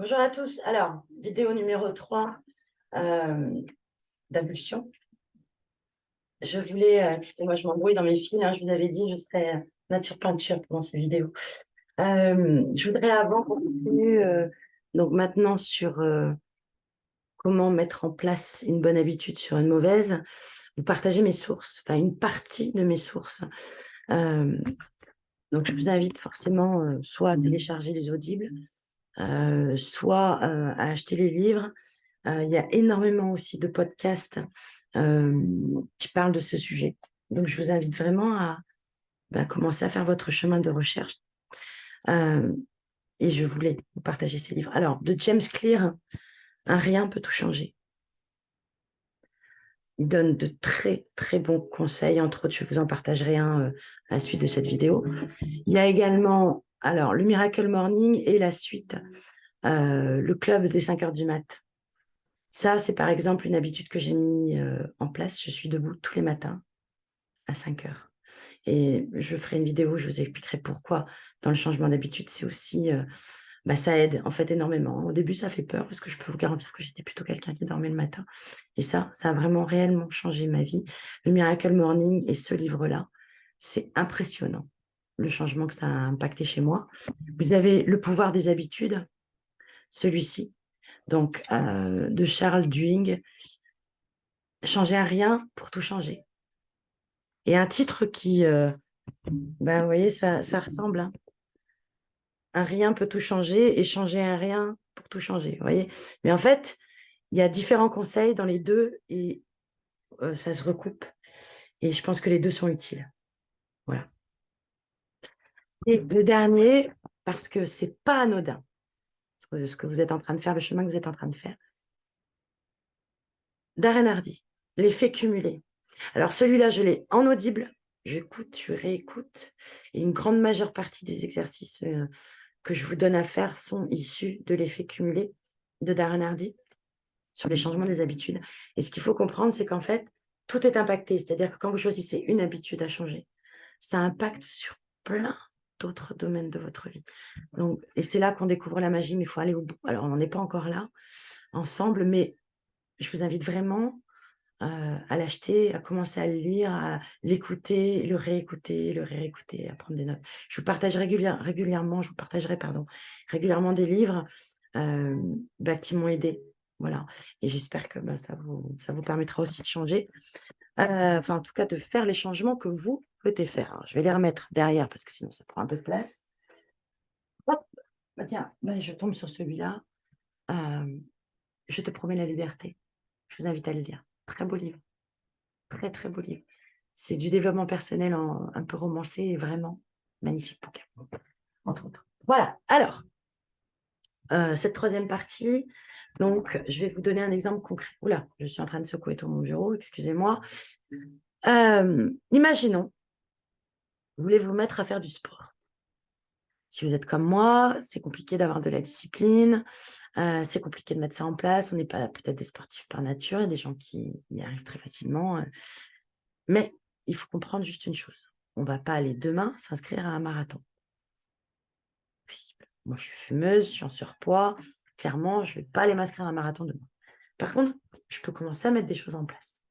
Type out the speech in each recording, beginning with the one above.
Bonjour à tous. Alors, vidéo numéro 3 d'impulsion. Je voulais, excusez-moi, je m'embrouille dans mes fils, hein, je vous avais dit, je serais nature peinture pendant ces vidéos. Je voudrais avant qu'on continue, donc maintenant sur comment mettre en place une bonne habitude sur une mauvaise, vous partagez mes sources, enfin une partie de mes sources. Donc je vous invite forcément soit à télécharger les audibles, soit à acheter les livres. Il y a énormément aussi de podcasts qui parlent de ce sujet. Donc, je vous invite vraiment à commencer à faire votre chemin de recherche. Et je voulais vous partager ces livres. Alors, de James Clear, Un rien peut tout changer. Il donne de très, très bons conseils. Entre autres, je vous en partagerai un à la suite de cette vidéo. Il y a également, alors, le Miracle Morning et la suite, le club des 5 heures du mat'. Ça, c'est par exemple une habitude que j'ai mis en place. Je suis debout tous les matins à 5 heures. Et je ferai une vidéo où je vous expliquerai pourquoi dans le changement d'habitude, c'est aussi, ça aide en fait énormément. Au début, ça fait peur parce que je peux vous garantir que j'étais plutôt quelqu'un qui dormait le matin. Et ça a vraiment réellement changé ma vie. Le Miracle Morning et ce livre-là, c'est impressionnant, le changement que ça a impacté chez moi. Vous avez Le pouvoir des habitudes, celui-ci, donc de Charles Duhigg, Changer un rien pour tout changer. Et un titre qui, vous voyez, ça ressemble. Hein. Un rien peut tout changer et changer un rien pour tout changer. Vous voyez. Mais en fait, il y a différents conseils dans les deux et ça se recoupe. Et je pense que les deux sont utiles. Voilà. Et le dernier, parce que c'est pas anodin, ce que vous êtes en train de faire, le chemin que vous êtes en train de faire. Darren Hardy, l'effet cumulé. Alors celui-là, je l'ai en audible. J'écoute, je réécoute. Et une grande majeure partie des exercices que je vous donne à faire sont issus de l'effet cumulé de Darren Hardy sur les changements des habitudes. Et ce qu'il faut comprendre, c'est qu'en fait, tout est impacté. C'est-à-dire que quand vous choisissez une habitude à changer, ça impacte sur plein d'autres domaines de votre vie. Donc, et c'est là qu'on découvre la magie, mais il faut aller au bout. Alors, on n'en est pas encore là, ensemble, mais je vous invite vraiment à l'acheter, à commencer à le lire, à l'écouter, le réécouter, à prendre des notes. Je vous partage régulièrement, je vous partagerai, régulièrement des livres qui m'ont aidé. Voilà. Et j'espère que ça vous permettra aussi de changer. Enfin, en tout cas, de faire les changements que vous souhaitez faire. Alors, je vais les remettre derrière parce que sinon, ça prend un peu de place. Hop. Tiens, je tombe sur celui-là. Je te promets la liberté. Je vous invite à le lire. Très beau livre. Très, très beau livre. C'est du développement personnel un peu romancé et vraiment magnifique bouquin, entre autres. Voilà. Alors, cette troisième partie, donc, je vais vous donner un exemple concret. Oula, je suis en train de secouer tout mon bureau, excusez-moi. Imaginons, vous voulez vous mettre à faire du sport. Si vous êtes comme moi, c'est compliqué d'avoir de la discipline, c'est compliqué de mettre ça en place. On n'est pas peut-être des sportifs par nature, il y a des gens qui y arrivent très facilement. Mais il faut comprendre juste une chose. On ne va pas aller demain s'inscrire à un marathon. Possible. Moi, je suis fumeuse, je suis en surpoids. Clairement, je ne vais pas aller m'inscrire à un marathon demain. Par contre, je peux commencer à mettre des choses en place.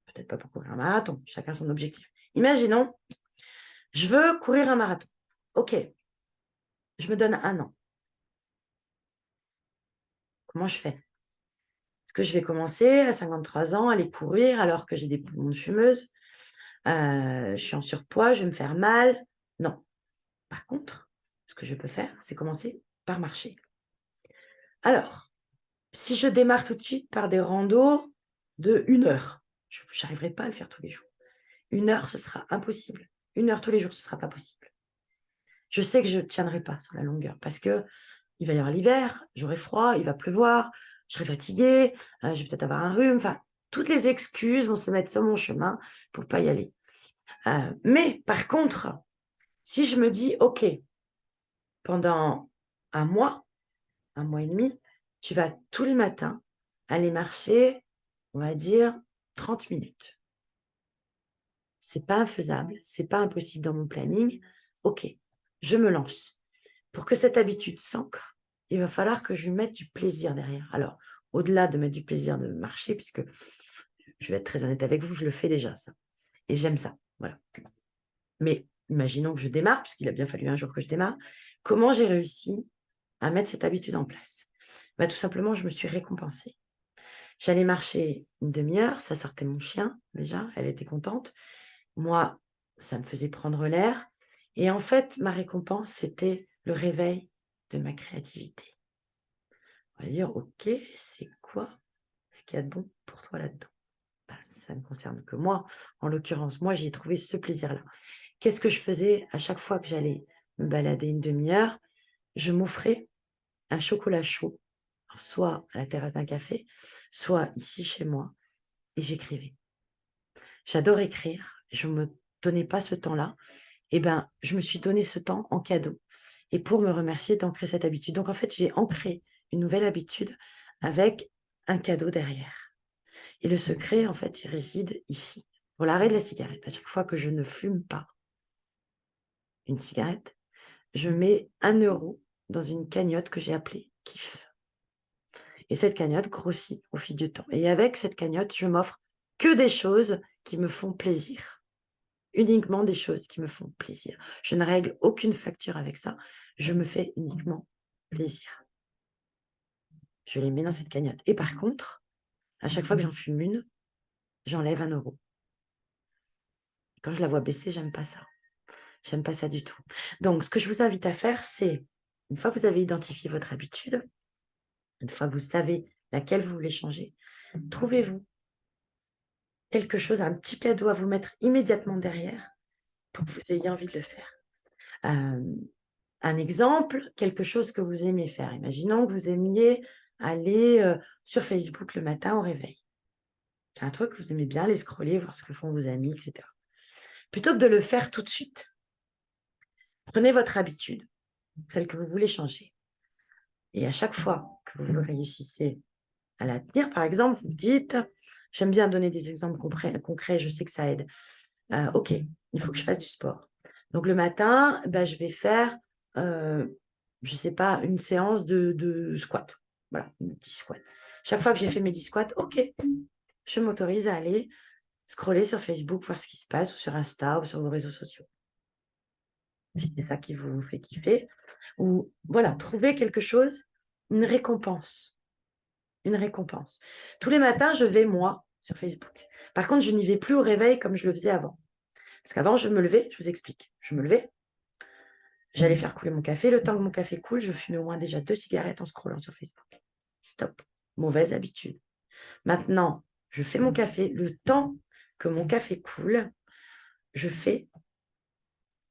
Peut-être pas pour courir un marathon, chacun son objectif. Imaginons, je veux courir un marathon. OK, je me donne 1 an. Comment je fais? Est-ce que je vais commencer à 53 ans à aller courir alors que j'ai des poumons de fumeuse? Je suis en surpoids, je vais me faire mal? Non. Par contre, ce que je peux faire, c'est commencer par marcher. Alors, si je démarre tout de suite par des randos de 1 heure, je n'arriverai pas à le faire tous les jours. 1 heure, ce sera impossible. 1 heure tous les jours, ce ne sera pas possible. Je sais que je ne tiendrai pas sur la longueur parce qu'il va y avoir l'hiver, j'aurai froid, il va pleuvoir, je serai fatiguée, je vais peut-être avoir un rhume. Enfin, toutes les excuses vont se mettre sur mon chemin pour ne pas y aller. Mais par contre, si je me dis, OK, pendant 1 mois, 1 mois et demi, tu vas tous les matins aller marcher, on va dire, 30 minutes. C'est pas infaisable, c'est pas impossible dans mon planning. OK, je me lance. Pour que cette habitude s'ancre, il va falloir que je lui mette du plaisir derrière. Alors, au-delà de mettre du plaisir de marcher, puisque je vais être très honnête avec vous, je le fais déjà, ça. Et j'aime ça, voilà. Mais imaginons que je démarre, puisqu'il a bien fallu un jour que je démarre. Comment j'ai réussi à mettre cette habitude en place? Tout simplement, je me suis récompensée. J'allais marcher une demi-heure, ça sortait mon chien, déjà, elle était contente. Moi, ça me faisait prendre l'air. Et en fait, ma récompense, c'était le réveil de ma créativité. On va dire, OK, c'est quoi ce qu'il y a de bon pour toi là-dedans? Ça ne concerne que moi. En l'occurrence, moi, j'ai trouvé ce plaisir-là. Qu'est-ce que je faisais à chaque fois que j'allais me balader une demi-heure? Je m'offrais un chocolat chaud, soit à la terrasse d'un café, soit ici chez moi, et j'écrivais. J'adore écrire, je ne me donnais pas ce temps-là. Je me suis donné ce temps en cadeau et pour me remercier d'ancrer cette habitude. Donc, en fait, j'ai ancré une nouvelle habitude avec un cadeau derrière. Et le secret, en fait, il réside ici. Pour l'arrêt de la cigarette, à chaque fois que je ne fume pas une cigarette, je mets 1 € dans une cagnotte que j'ai appelée Kiff. Et cette cagnotte grossit au fil du temps. Et avec cette cagnotte, je m'offre que des choses qui me font plaisir. Uniquement des choses qui me font plaisir. Je ne règle aucune facture avec ça. Je me fais uniquement plaisir. Je les mets dans cette cagnotte. Et par contre, à chaque fois que j'en fume une, j'enlève 1 €. Quand je la vois baisser, j'aime pas ça. J'aime pas ça du tout. Donc, ce que je vous invite à faire, c'est, une fois que vous avez identifié votre habitude, une fois que vous savez laquelle vous voulez changer, trouvez-vous quelque chose, un petit cadeau à vous mettre immédiatement derrière pour que vous ayez envie de le faire. Un exemple, quelque chose que vous aimez faire. Imaginons que vous aimiez aller sur Facebook le matin au réveil. C'est un truc que vous aimez bien, aller scroller, voir ce que font vos amis, etc. Plutôt que de le faire tout de suite, prenez votre habitude, celle que vous voulez changer. Et à chaque fois que vous réussissez à la tenir, par exemple, vous dites, j'aime bien donner des exemples concrets, je sais que ça aide. OK, il faut que je fasse du sport. Donc le matin, je vais faire, je ne sais pas, une séance de squat. Voilà, 10 squats. Chaque fois que j'ai fait mes 10 squats, OK, je m'autorise à aller scroller sur Facebook, voir ce qui se passe, ou sur Insta, ou sur vos réseaux sociaux. Si c'est ça qui vous fait kiffer. Ou voilà, trouver quelque chose, une récompense. Une récompense. Tous les matins, je vais, moi, sur Facebook. Par contre, je n'y vais plus au réveil comme je le faisais avant. Parce qu'avant, je me levais, je vous explique, je me levais, j'allais faire couler mon café. Le temps que mon café coule, je fumais au moins déjà 2 cigarettes en scrollant sur Facebook. Stop. Mauvaise habitude. Maintenant, je fais mon café. Le temps que mon café coule, je fais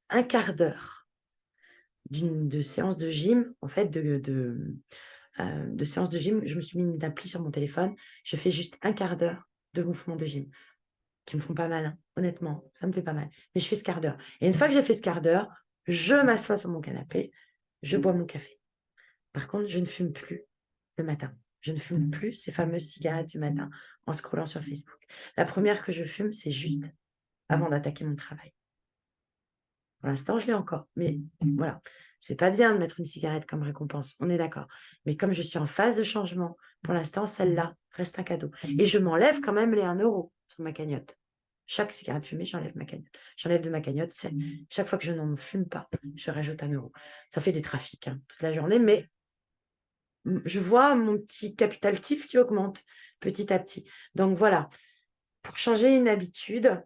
un quart d'heure de séance de gym, en fait, de séance de gym. Je me suis mis une appli sur mon téléphone. Je fais juste un quart d'heure de mouvement de gym qui me font pas mal, hein. Honnêtement, ça me fait pas mal. Mais je fais ce quart d'heure. Et une fois que j'ai fait ce quart d'heure, je m'assois sur mon canapé, je bois mon café. Par contre, je ne fume plus le matin. Je ne fume plus ces fameuses cigarettes du matin en scrollant sur Facebook. La première que je fume, c'est juste avant d'attaquer mon travail. Pour l'instant, je l'ai encore. Mais voilà, c'est pas bien de mettre une cigarette comme récompense, on est d'accord. Mais comme je suis en phase de changement, pour l'instant, celle-là reste un cadeau. Et je m'enlève quand même les 1 € sur ma cagnotte. Chaque cigarette fumée, j'enlève ma cagnotte. J'enlève de ma cagnotte, c'est chaque fois que je n'en fume pas, je rajoute 1 €. Ça fait des trafics toute la journée, mais je vois mon petit capital kiff qui augmente petit à petit. Donc voilà, pour changer une habitude,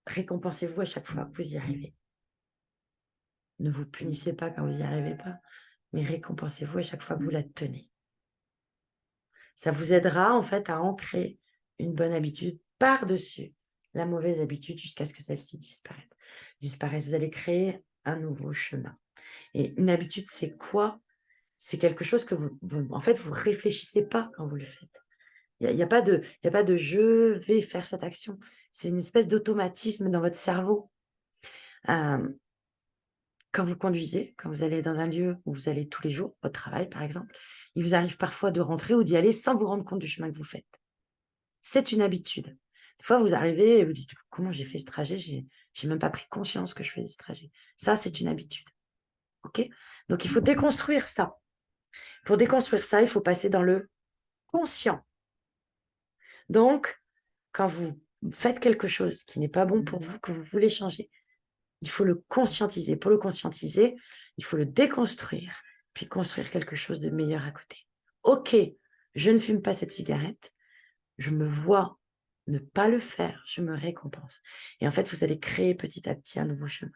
récompensez-vous à chaque fois que vous y arrivez. Ne vous punissez pas quand vous n'y arrivez pas, mais récompensez-vous à chaque fois que vous la tenez. Ça vous aidera en fait à ancrer une bonne habitude par-dessus la mauvaise habitude jusqu'à ce que celle-ci disparaisse. Vous allez créer un nouveau chemin. Et une habitude, c'est quoi? C'est quelque chose que en fait, vous réfléchissez pas quand vous le faites. Il y a pas de «je vais faire cette action». C'est une espèce d'automatisme dans votre cerveau. Hem, Quand vous conduisez, quand vous allez dans un lieu où vous allez tous les jours, au travail par exemple, il vous arrive parfois de rentrer ou d'y aller sans vous rendre compte du chemin que vous faites. C'est une habitude. Des fois, vous arrivez et vous dites: «Comment j'ai fait ce trajet? J'ai même pas pris conscience que je faisais ce trajet». Ça, c'est une habitude. OK? Donc il faut déconstruire ça. Pour déconstruire ça, il faut passer dans le conscient. Donc, quand vous faites quelque chose qui n'est pas bon pour vous, que vous voulez changer, il faut le conscientiser. Pour le conscientiser, il faut le déconstruire, puis construire quelque chose de meilleur à côté. Ok, je ne fume pas cette cigarette, je me vois ne pas le faire, je me récompense. Et en fait, vous allez créer petit à petit un nouveau chemin.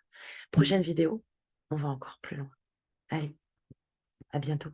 Prochaine vidéo, on va encore plus loin. Allez, à bientôt.